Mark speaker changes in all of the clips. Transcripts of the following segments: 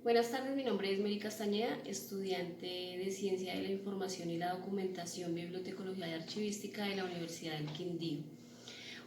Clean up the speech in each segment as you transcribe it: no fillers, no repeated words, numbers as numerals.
Speaker 1: Buenas tardes, mi nombre es Mary Castañeda, estudiante de Ciencia de la Información y la Documentación, Bibliotecología y Archivística de la Universidad del Quindío.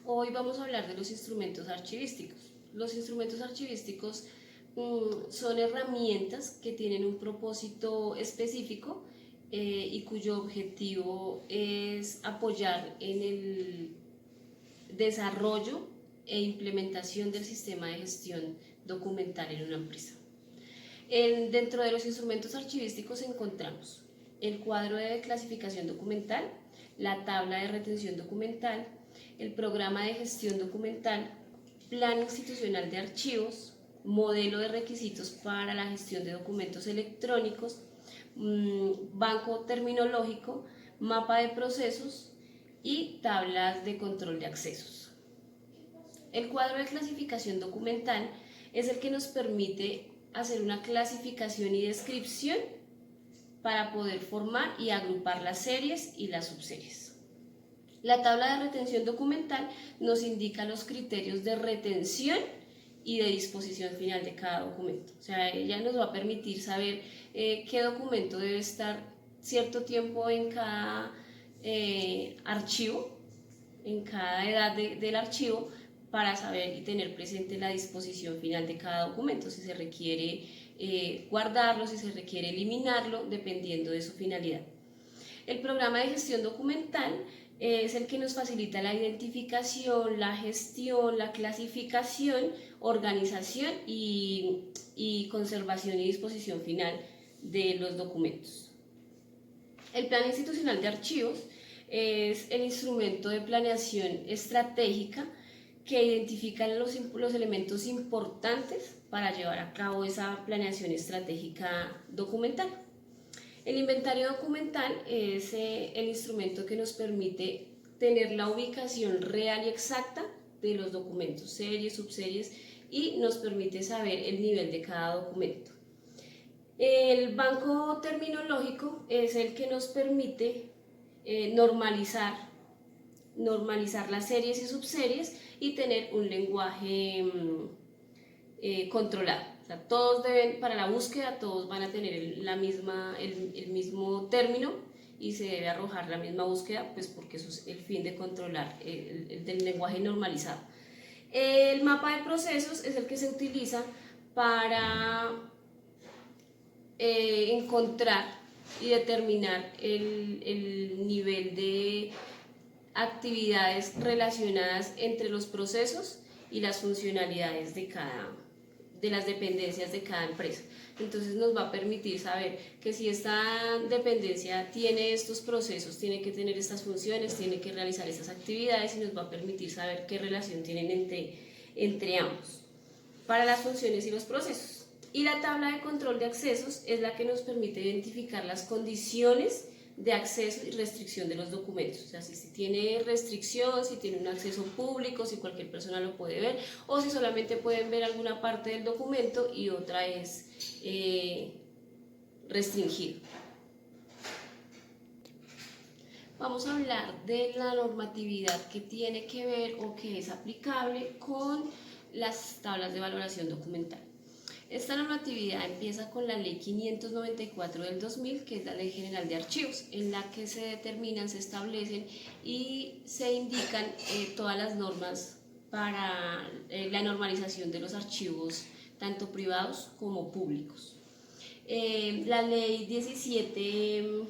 Speaker 1: Hoy vamos a hablar de los instrumentos archivísticos. Los instrumentos archivísticos son herramientas que tienen un propósito específico y cuyo objetivo es apoyar en el desarrollo e implementación del sistema de gestión documental en una empresa. Dentro de los instrumentos archivísticos encontramos el cuadro de clasificación documental, la tabla de retención documental, el programa de gestión documental, plan institucional de archivos, modelo de requisitos para la gestión de documentos electrónicos, banco terminológico, mapa de procesos y tablas de control de accesos. El cuadro de clasificación documental es el que nos permite hacer una clasificación y descripción para poder formar y agrupar las series y las subseries. La tabla de retención documental nos indica los criterios de retención y de disposición final de cada documento. O sea, ella nos va a permitir saber qué documento debe estar cierto tiempo en cada archivo, en cada edad del archivo, para saber y tener presente la disposición final de cada documento, si se requiere guardarlo, si se requiere eliminarlo, dependiendo de su finalidad. El programa de gestión documental es el que nos facilita la identificación, la gestión, la clasificación, organización y conservación y disposición final de los documentos. El plan institucional de archivos es el instrumento de planeación estratégica que identifican los elementos importantes para llevar a cabo esa planeación estratégica documental. El inventario documental es el instrumento que nos permite tener la ubicación real y exacta de los documentos, series, subseries, y nos permite saber el nivel de cada documento. El banco terminológico es el que nos permite normalizar las series y subseries y tener un lenguaje controlado. O sea, todos deben, para la búsqueda, todos van a tener el mismo término y se debe arrojar la misma búsqueda, pues porque eso es el fin de controlar del lenguaje normalizado. El mapa de procesos es el que se utiliza para encontrar y determinar el nivel de actividades relacionadas entre los procesos y las funcionalidades de las dependencias de cada empresa. Entonces nos va a permitir saber que si esta dependencia tiene estos procesos, tiene que tener estas funciones, tiene que realizar estas actividades, y nos va a permitir saber qué relación tienen entre ambos para las funciones y los procesos. Y la tabla de control de accesos es la que nos permite identificar las condiciones de acceso y restricción de los documentos. O sea, si tiene restricción, si tiene un acceso público, si cualquier persona lo puede ver, o si solamente pueden ver alguna parte del documento y otra es restringido. Vamos a hablar de la normatividad que tiene que ver o que es aplicable con las tablas de valoración documental. Esta normatividad empieza con la Ley 594 del 2000, que es la Ley General de Archivos, en la que se determinan, se establecen y se indican todas las normas para la normalización de los archivos, tanto privados como públicos. La Ley 17...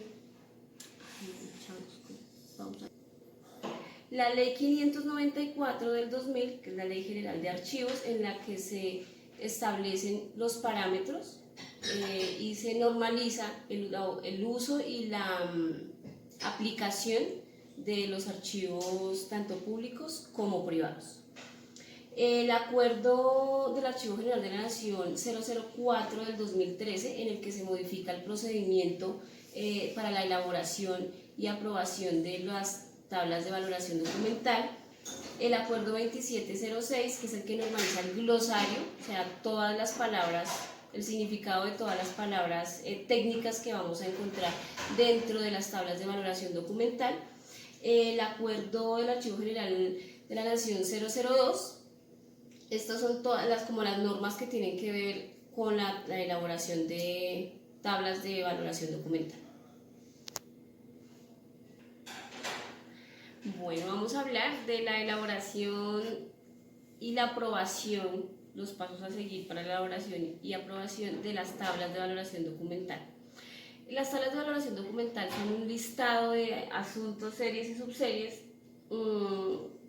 Speaker 1: La Ley 594 del 2000, que es la Ley General de Archivos, en la que se establecen los parámetros y se normaliza el uso y la aplicación de los archivos tanto públicos como privados. El Acuerdo del Archivo General de la Nación 004 del 2013, en el que se modifica el procedimiento para la elaboración y aprobación de las tablas de valoración documental. El Acuerdo 2706, que es el que normaliza el glosario, o sea, todas las palabras, el significado de todas las palabras técnicas que vamos a encontrar dentro de las tablas de valoración documental. El Acuerdo del Archivo General de la Nación 002, estas son todas las normas que tienen que ver con la elaboración de tablas de valoración documental. Bueno, vamos a hablar de la elaboración y la aprobación, los pasos a seguir para la elaboración y aprobación de las tablas de valoración documental. Las tablas de valoración documental son un listado de asuntos, series y subseries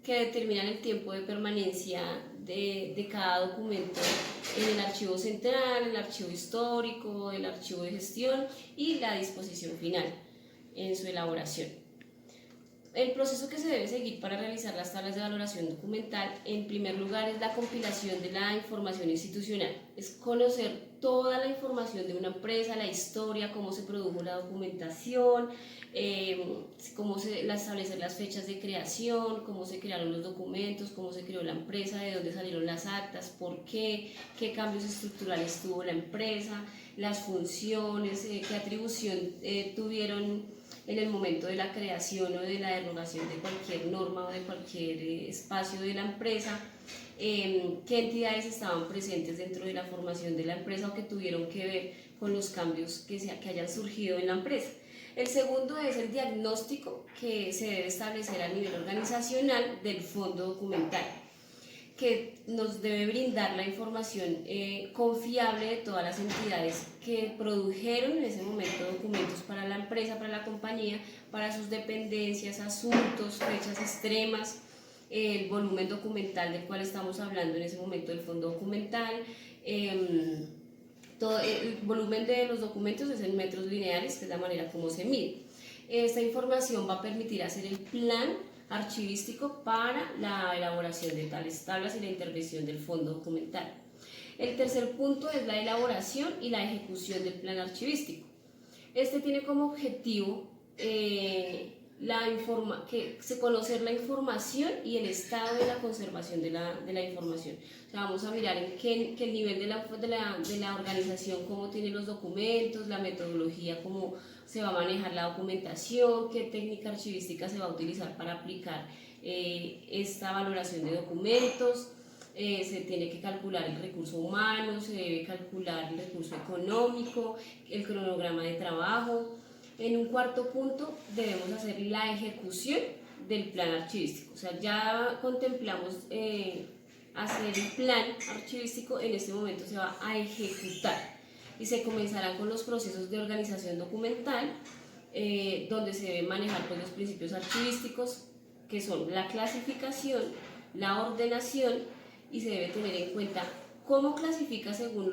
Speaker 1: que determinan el tiempo de permanencia de cada documento en el archivo central, el archivo histórico, el archivo de gestión y la disposición final en su elaboración. El proceso que se debe seguir para realizar las tablas de valoración documental, en primer lugar, es la compilación de la información institucional. Es conocer toda la información de una empresa, la historia, cómo se produjo la documentación, establecer las fechas de creación, cómo se crearon los documentos, cómo se creó la empresa, de dónde salieron las actas, por qué cambios estructurales tuvo la empresa, las funciones, qué atribución tuvieron en el momento de la creación o de la derogación de cualquier norma o de cualquier espacio de la empresa, qué entidades estaban presentes dentro de la formación de la empresa o que tuvieron que ver con los cambios que hayan surgido en la empresa. El segundo es el diagnóstico que se debe establecer a nivel organizacional del fondo documental, que nos debe brindar la información confiable de todas las entidades que produjeron en ese momento documentos para la empresa, para la compañía, para sus dependencias, asuntos, fechas extremas, el volumen documental del cual estamos hablando en ese momento del fondo documental. Todo el volumen de los documentos es en metros lineales, que es la manera como se mide. Esta información va a permitir hacer el plan archivístico para la elaboración de tales tablas y la intervención del fondo documental. El tercer punto es la elaboración y la ejecución del plan archivístico. Este tiene como objetivo conocer la información y el estado de la conservación de la información. O sea, vamos a mirar en qué nivel de la organización, cómo tiene los documentos, la metodología, cómo se va a manejar la documentación, qué técnica archivística se va a utilizar para aplicar esta valoración de documentos. Se tiene que calcular el recurso humano, se debe calcular el recurso económico, el cronograma de trabajo. En un cuarto punto debemos hacer la ejecución del plan archivístico. O sea, ya contemplamos hacer el plan archivístico, en este momento se va a ejecutar y se comenzará con los procesos de organización documental, donde se deben manejar pues, los principios archivísticos, que son la clasificación, la ordenación, y se debe tener en cuenta cómo clasifica según el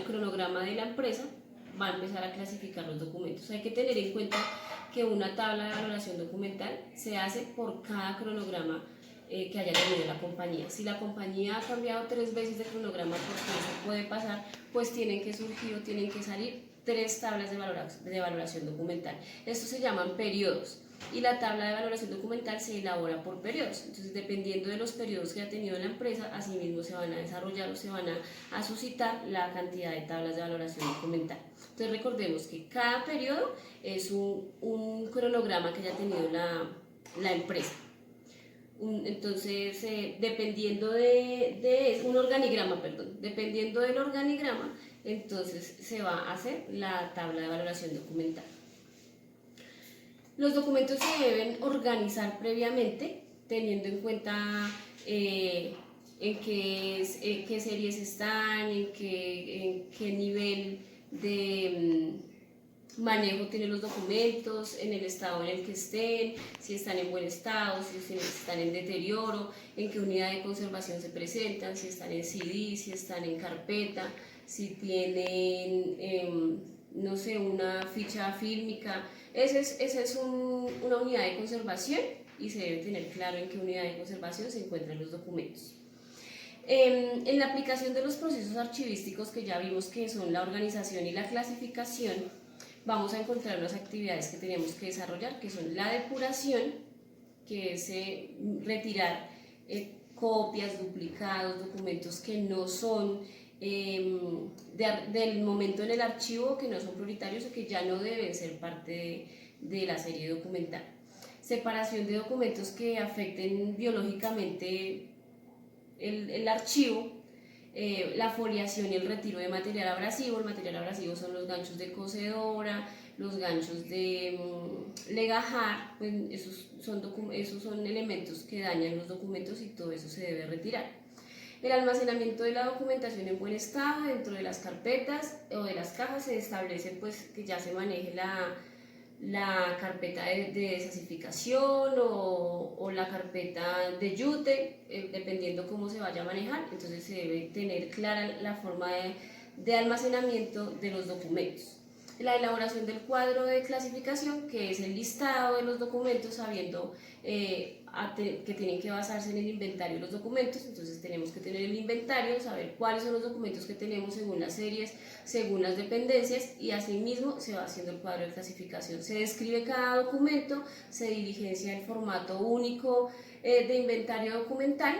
Speaker 1: cronograma de la empresa. Va a empezar a clasificar los documentos. Hay que tener en cuenta que una tabla de valoración documental se hace por cada cronograma que haya tenido la compañía. Si la compañía ha cambiado 3 veces de cronograma, porque eso puede pasar, pues tienen que surgir o tienen que salir 3 tablas de valoración documental. Estos se llaman periodos. Y la tabla de valoración documental se elabora por periodos. Entonces, dependiendo de los periodos que ha tenido la empresa, asimismo se van a desarrollar o se van a suscitar la cantidad de tablas de valoración documental. Entonces, recordemos que cada periodo es un cronograma que haya tenido la empresa. Entonces, dependiendo un organigrama, perdón, dependiendo del organigrama, entonces se va a hacer la tabla de valoración documental. Los documentos se deben organizar previamente, teniendo en cuenta en qué series están, en qué nivel de manejo tienen los documentos, en el estado en el que estén, si están en buen estado, si están en deterioro, en qué unidad de conservación se presentan, si están en CD, si están en carpeta, si tienen, no sé, una ficha fílmica. Esa es una unidad de conservación y se debe tener claro en qué unidad de conservación se encuentran los documentos. En la aplicación de los procesos archivísticos, que ya vimos que son la organización y la clasificación, vamos a encontrar unas actividades que tenemos que desarrollar, que son la depuración, que es retirar copias, duplicados, documentos que no son del momento en el archivo, que no son prioritarios o que ya no deben ser parte de la serie documental. Separación de documentos que afecten biológicamente el archivo, la foliación y el retiro de material abrasivo. El material abrasivo son los ganchos de cocedora, los ganchos de legajar, pues esos son elementos que dañan los documentos y todo eso se debe retirar. El almacenamiento de la documentación en buen estado dentro de las carpetas o de las cajas se establece pues que ya se maneje la carpeta de desasificación o la carpeta de yute, dependiendo cómo se vaya a manejar. Entonces se debe tener clara la forma de almacenamiento de los documentos. La elaboración del cuadro de clasificación, que es el listado de los documentos, sabiendo que tienen que basarse en el inventario de los documentos. Entonces tenemos que tener el inventario, saber cuáles son los documentos que tenemos según las series, según las dependencias, y asimismo se va haciendo el cuadro de clasificación. Se describe cada documento, se diligencia el formato único de inventario documental,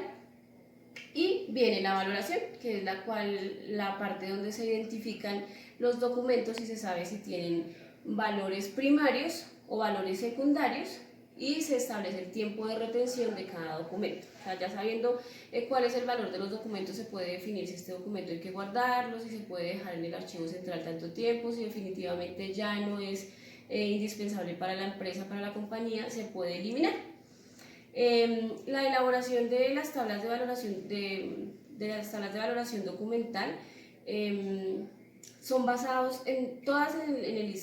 Speaker 1: y viene la valoración, que es la parte donde se identifican los documentos y se sabe si tienen valores primarios o valores secundarios, y se establece el tiempo de retención de cada documento. O sea, ya sabiendo cuál es el valor de los documentos, se puede definir si este documento hay que guardarlo, si se puede dejar en el archivo central tanto tiempo, si definitivamente ya no es indispensable para la empresa, para la compañía, se puede eliminar. La elaboración de las tablas de valoración, de las tablas de valoración documental son basados todas en el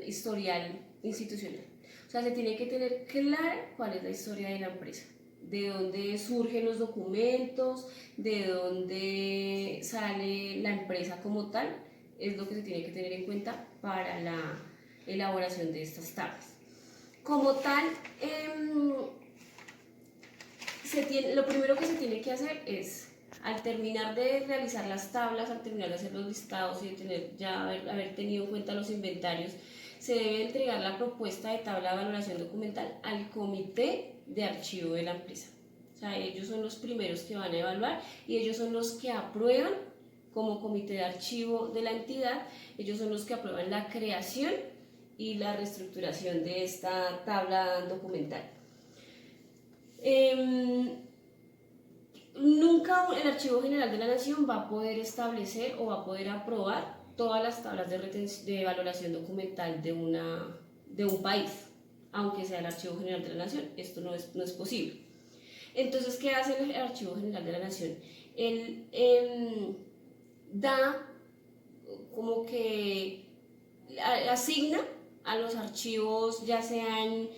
Speaker 1: historial institucional. O sea, se tiene que tener claro cuál es la historia de la empresa, de dónde surgen los documentos, de dónde sale la empresa como tal, es lo que se tiene que tener en cuenta para la elaboración de estas tablas. Como tal, lo primero que se tiene que hacer es, al terminar de realizar las tablas, al terminar de hacer los listados y de haber tenido en cuenta los inventarios, se debe entregar la propuesta de tabla de valoración documental al comité de archivo de la empresa. O sea, ellos son los primeros que van a evaluar y ellos son los que aprueban como comité de archivo de la entidad, ellos son los que aprueban la creación y la reestructuración de esta tabla documental. Nunca el Archivo General de la Nación va a poder establecer o va a poder aprobar todas las tablas de valoración documental de un país, aunque sea el Archivo General de la Nación. Esto no es posible. Entonces, ¿qué hace el Archivo General de la Nación? Él da como que asigna a los archivos, ya sean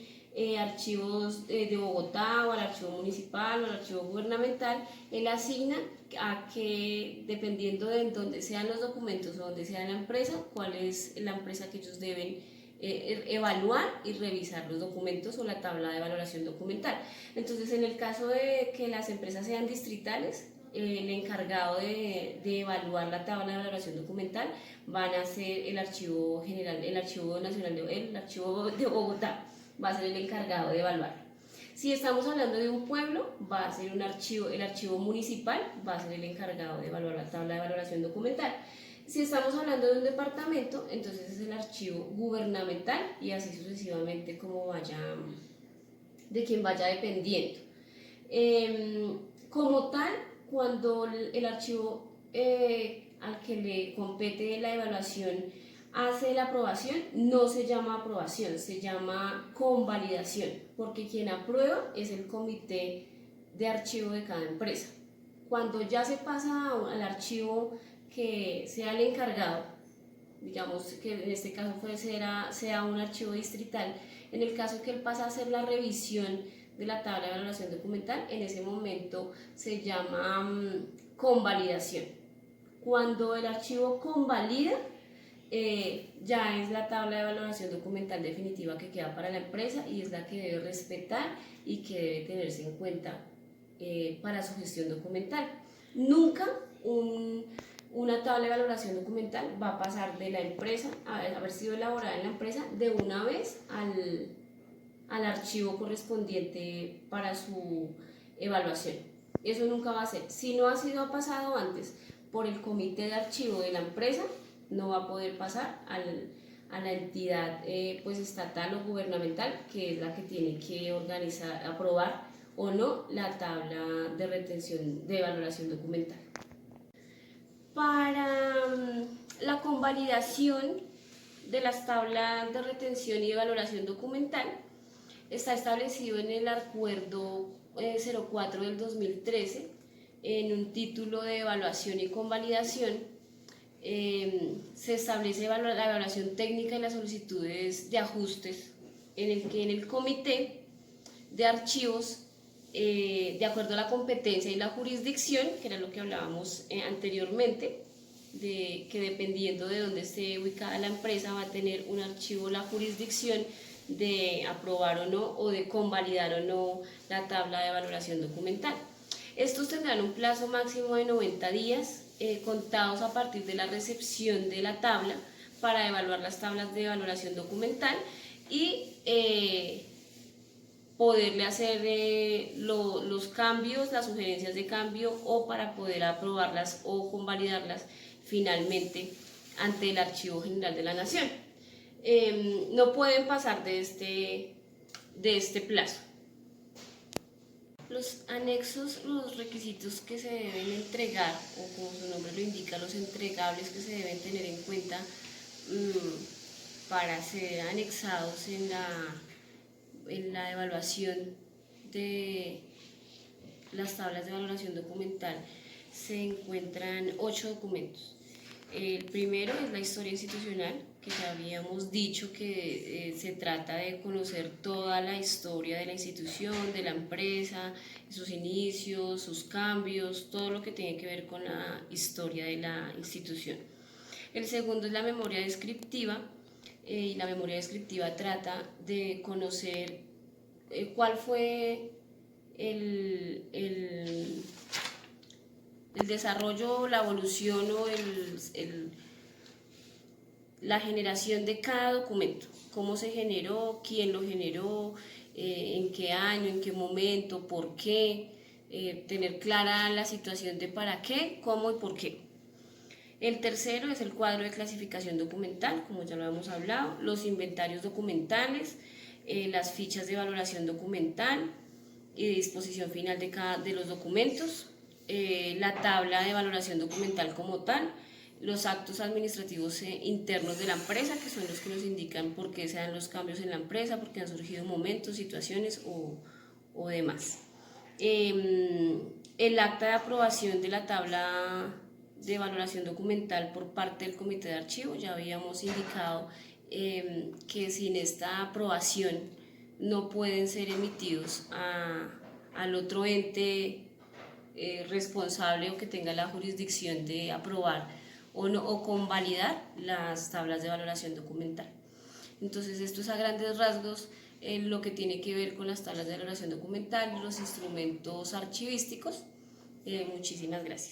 Speaker 1: archivos de Bogotá o al archivo municipal o al archivo gubernamental, él asigna a que, dependiendo de dónde sean los documentos o dónde sea la empresa, cuál es la empresa que ellos deben evaluar y revisar los documentos o la tabla de valoración documental. Entonces, en el caso de que las empresas sean distritales, el encargado de evaluar la tabla de valoración documental van a ser el Archivo General, el Archivo Nacional, el Archivo de Bogotá va a ser el encargado de evaluar. Si estamos hablando de un pueblo, va a ser el archivo municipal va a ser el encargado de evaluar la tabla de valoración documental. Si estamos hablando de un departamento, entonces es el archivo gubernamental y así sucesivamente de quien vaya dependiendo. Como tal, cuando el archivo al que le compete la evaluación hace la aprobación, no se llama aprobación, se llama convalidación, porque quien aprueba es el comité de archivo de cada empresa. Cuando ya se pasa al archivo que sea el encargado, digamos que en este caso sea un archivo distrital, en el caso que él pasa a hacer la revisión de la tabla de valoración documental, en ese momento se llama convalidación. Cuando el archivo convalida, ya es la tabla de valoración documental definitiva que queda para la empresa y es la que debe respetar y que debe tenerse en cuenta para su gestión documental. Nunca una tabla de valoración documental va a pasar de la empresa, a haber sido elaborada en la empresa, de una vez al archivo correspondiente para su evaluación. Eso nunca va a ser. Si no ha sido pasado antes por el comité de archivo de la empresa, no va a poder pasar a la entidad pues estatal o gubernamental, que es la que tiene que organizar, aprobar o no la tabla de retención de valoración documental. Para la convalidación de las tablas de retención y de valoración documental, está establecido en el Acuerdo 04 del 2013, en un título de evaluación y convalidación. Se establece la evaluación técnica y las solicitudes de ajustes, en el que en el comité de archivos, de acuerdo a la competencia y la jurisdicción, que era lo que hablábamos anteriormente, de que dependiendo de dónde esté ubicada la empresa va a tener un archivo la jurisdicción de aprobar o no, o de convalidar o no la tabla de valoración documental. Estos tendrán un plazo máximo de 90 días, contados a partir de la recepción de la tabla, para evaluar las tablas de valoración documental y poderle hacer los cambios, las sugerencias de cambio, o para poder aprobarlas o convalidarlas finalmente ante el Archivo General de la Nación. No pueden pasar de este plazo. Los anexos, los requisitos que se deben entregar, o como su nombre lo indica, los entregables que se deben tener en cuenta para ser anexados en la evaluación de las tablas de valoración documental, se encuentran 8 documentos. El primero es la historia institucional, que ya habíamos dicho que se trata de conocer toda la historia de la institución, de la empresa, sus inicios, sus cambios, todo lo que tiene que ver con la historia de la institución. El segundo es la memoria descriptiva, y la memoria descriptiva trata de conocer cuál fue el desarrollo, la evolución o la generación de cada documento, cómo se generó, quién lo generó, en qué año, en qué momento, por qué, tener clara la situación de para qué, cómo y por qué. El tercero es el cuadro de clasificación documental, como ya lo hemos hablado, los inventarios documentales, las fichas de valoración documental y de disposición final de los documentos, la tabla de valoración documental como tal, los actos administrativos internos de la empresa, que son los que nos indican por qué se dan los cambios en la empresa, por qué han surgido momentos, situaciones o demás. El acta de aprobación de la tabla de valoración documental por parte del comité de archivo. Ya habíamos indicado que sin esta aprobación no pueden ser emitidos al otro ente responsable o que tenga la jurisdicción de aprobar o convalidar las tablas de valoración documental. Entonces, esto es a grandes rasgos lo que tiene que ver con las tablas de valoración documental y los instrumentos archivísticos. Muchísimas gracias.